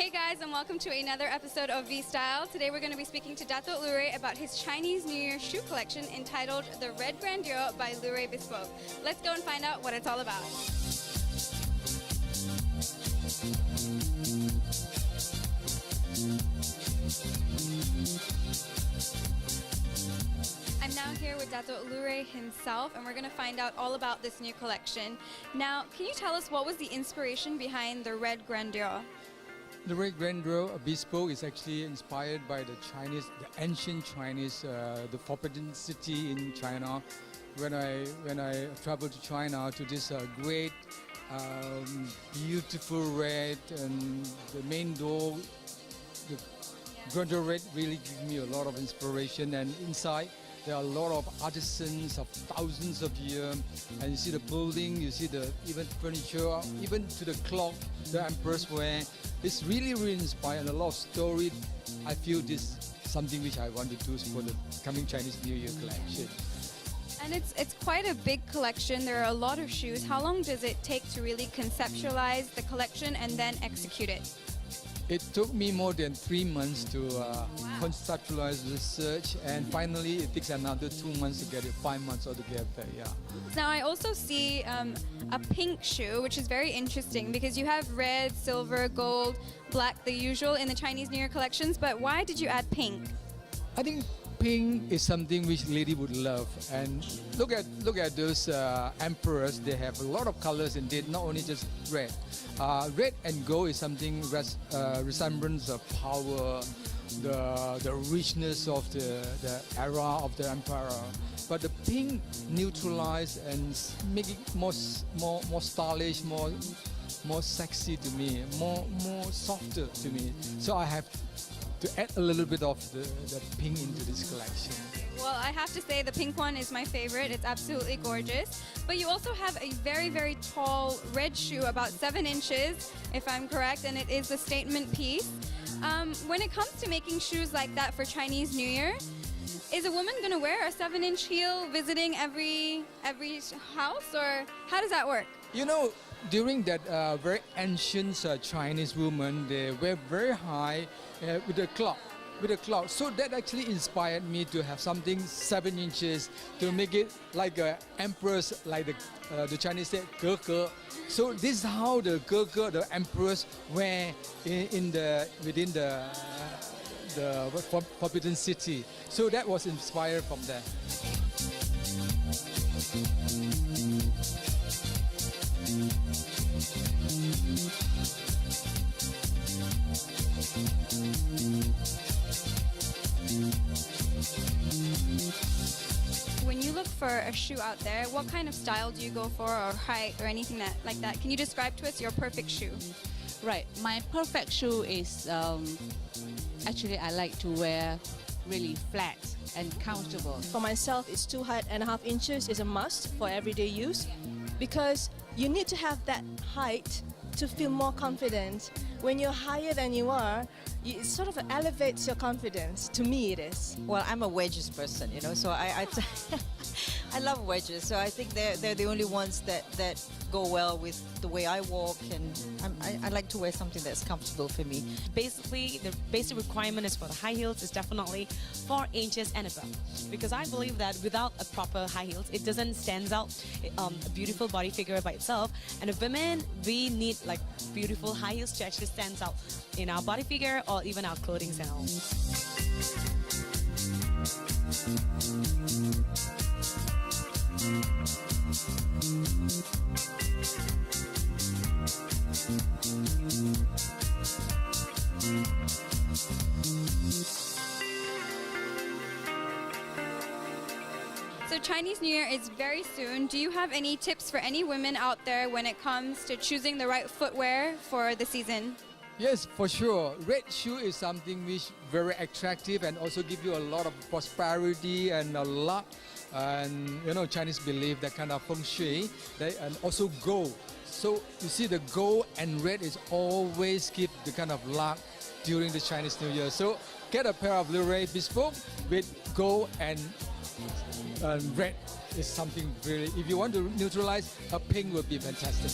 Hey guys, and welcome to another episode of Vstyle. Today we're going to be speaking to Dato' Lewre about his Chinese New Year shoe collection entitled The Red Grandeur by Lewre Bespoke. Let's go and find out what it's all about. I'm now here with Dato' Lewre himself, and we're going to find out all about this new collection. Now, can you tell us what was the inspiration behind the Red Grandeur? The Red Grandeur Bespoke is actually inspired by the ancient Chinese, the Forbidden City in China. When I traveled to China to this great, beautiful red, and the main door, the Grandeur Red really gave me a lot of inspiration. And inside there are a lot of artisans of thousands of years, and you see the building, you see the even furniture, even to the clock the emperors wear. It's really inspired, and a lot of story. I feel this something which I want to do for the coming Chinese New Year collection. And it's quite a big collection. There are a lot of shoes. How long does it take to really conceptualize the collection and then execute it? It took me more than 3 months to conceptualize research, and finally it takes another 2 months to get it, 5 months altogether. Yeah. Now I also see a pink shoe, which is very interesting because you have red, silver, gold, black, the usual in the Chinese New Year collections. But why did you add pink? I think pink is something which lady would love, and look at those emperors. They have a lot of colors indeed, not only just red. Red and gold is something resemblance of power, the richness of the era of the emperor. But the pink neutralize and make it more stylish, more sexy to me, more softer to me. So I have to add a little bit of the pink into this collection. Well, I have to say the pink one is my favorite. It's absolutely gorgeous. But you also have a very tall red shoe, about 7 inches, if I'm correct, and it is a statement piece. When it comes to making shoes like that for Chinese New Year, is a woman going to wear a 7-inch heel visiting every house, or how does that work? You know, during that very ancient Chinese woman, they wear very high with a clock. So that actually inspired me to have something 7 inches to make it like an empress, like the Chinese say, ge. So this is how the ge, the empress wear within the Forbidden City. So that was inspired from there. When you look for a shoe out there, what kind of style do you go for, or height, or anything like that? Can you describe to us your perfect shoe? Right, my perfect shoe is actually I like to wear really flat and comfortable. For myself, it's 2.5 inches is a must for everyday use, because you need to have that height to feel more confident. When you're higher than you are, it sort of elevates your confidence. To me, it is. Well, I'm a wedges person, you know, so I I love wedges. So I think they're the only ones that go well with the way I walk, and I like to wear something that's comfortable for me. Basically, the basic requirement is for the high heels is definitely 4 inches and above, because I believe that without a proper high heels, it doesn't stand out a beautiful body figure by itself. And as women, we need like beautiful high heels to actually stand out in our body figure or even our clothing and all. So Chinese New Year is very soon. Do you have any tips for any women out there when it comes to choosing the right footwear for the season? Yes, for sure. Red shoe is something which very attractive and also give you a lot of prosperity and a luck. And you know, Chinese believe that kind of feng shui, and also gold. So you see, the gold and red is always give the kind of luck during the Chinese New Year. So get a pair of Lewre Bespoke with gold and red is something really. If you want to neutralize, a pink would be fantastic.